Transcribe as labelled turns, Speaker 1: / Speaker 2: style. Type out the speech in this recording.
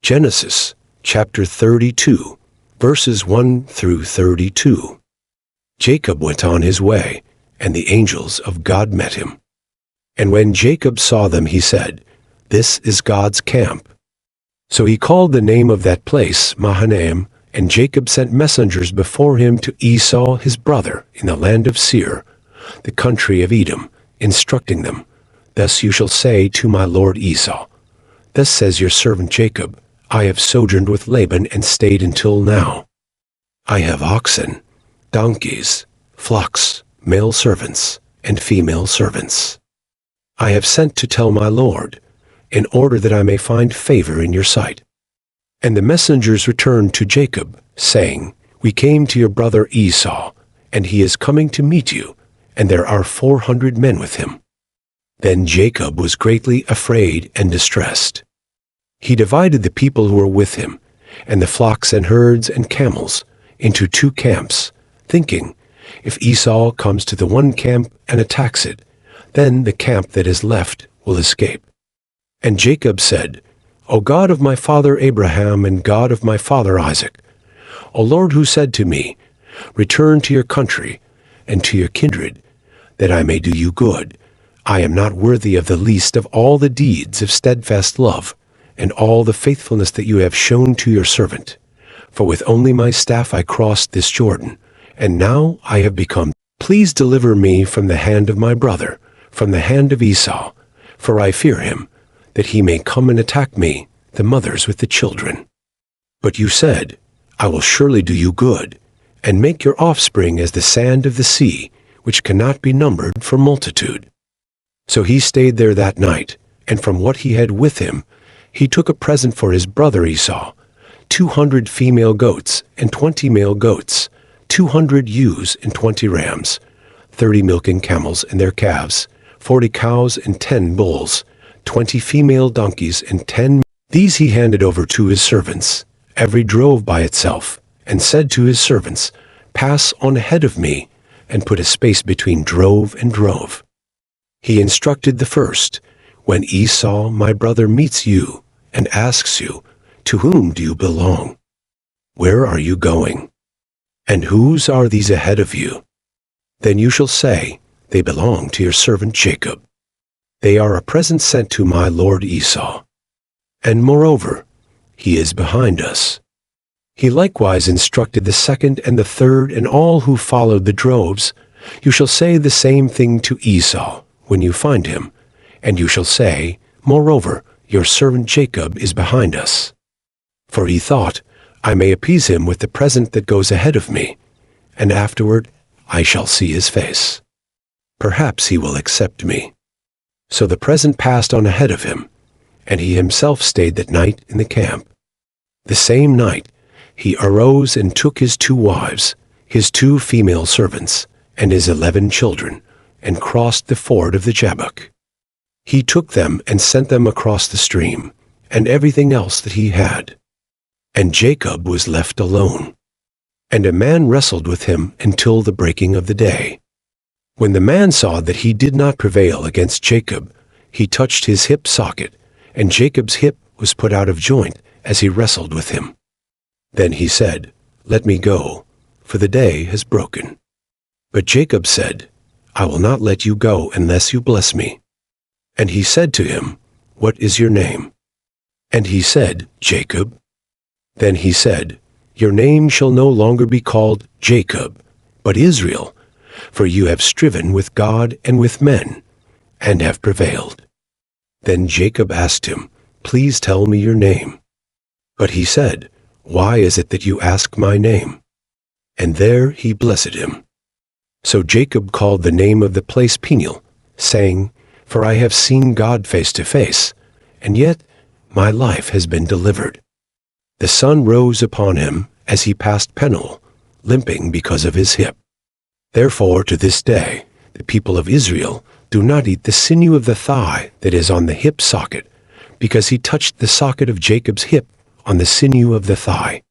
Speaker 1: Genesis chapter 32, verses 1 through 32. Jacob went on his way, and the angels of God met him. And when Jacob saw them, he said, "This is God's camp." So he called the name of that place Mahanaim, and Jacob sent messengers before him to Esau his brother in the land of Seir, the country of Edom, instructing them, "Thus you shall say to my lord Esau, Thus says your servant Jacob, I have sojourned with Laban and stayed until now. I have oxen, donkeys, flocks, male servants, and female servants. I have sent to tell my lord, in order that I may find favor in your sight." And the messengers returned to Jacob, saying, "We came to your brother Esau, and he is coming to meet you, and there are 400 men with him." Then Jacob was greatly afraid and distressed. He divided the people who were with him, and the flocks and herds and camels, into 2 camps, thinking, "If Esau comes to the one camp and attacks it, then the camp that is left will escape." And Jacob said, "O God of my father Abraham and God of my father Isaac, O Lord, who said to me, Return to your country and to your kindred, that I may do you good, I am not worthy of the least of all the deeds of steadfast love and all the faithfulness that you have shown to your servant. For with only my staff I crossed this Jordan, and now I have become. Please deliver me from the hand of my brother, from the hand of Esau, for I fear him, that he may come and attack me, the mothers with the children. But you said, I will surely do you good, and make your offspring as the sand of the sea, which cannot be numbered for multitude." So he stayed there that night, and from what he had with him, he took a present for his brother Esau, 200 female goats and 20 male goats, 200 ewes and 20 rams, 30 milking camels and their calves, 40 cows and 10 bulls, 20 female donkeys and 10. These he handed over to his servants, every drove by itself, and said to his servants, "Pass on ahead of me, and put a space between drove and drove." He instructed the first, "When Esau my brother meets you and asks you, 'To whom do you belong? Where are you going? And whose are these ahead of you?' Then you shall say, 'They belong to your servant Jacob. They are a present sent to my lord Esau. And moreover, he is behind us.'" He likewise instructed the second and the third and all who followed the droves, "You shall say the same thing to Esau when you find him, and you shall say, 'Moreover, your servant Jacob is behind us.' For he thought, I may appease him with the present that goes ahead of me, and afterward I shall see his face. Perhaps he will accept me." So the present passed on ahead of him, and he himself stayed that night in the camp. The same night he arose and took his 2 wives, his 2 female servants, and his 11 children, and crossed the ford of the Jabbok. He took them and sent them across the stream, and everything else that he had. And Jacob was left alone. And a man wrestled with him until the breaking of the day. When the man saw that he did not prevail against Jacob, he touched his hip socket, and Jacob's hip was put out of joint as he wrestled with him. Then he said, "Let me go, for the day has broken." But Jacob said, "I will not let you go unless you bless me." And he said to him, "What is your name?" And he said, "Jacob." Then he said, "Your name shall no longer be called Jacob, but Israel, for you have striven with God and with men, and have prevailed." Then Jacob asked him, "Please tell me your name." But he said, "Why is it that you ask my name?" And there he blessed him. So Jacob called the name of the place Peniel, saying, "For I have seen God face to face, and yet my life has been delivered." The sun rose upon him as he passed Peniel, limping because of his hip. Therefore to this day the people of Israel do not eat the sinew of the thigh that is on the hip socket, because he touched the socket of Jacob's hip on the sinew of the thigh.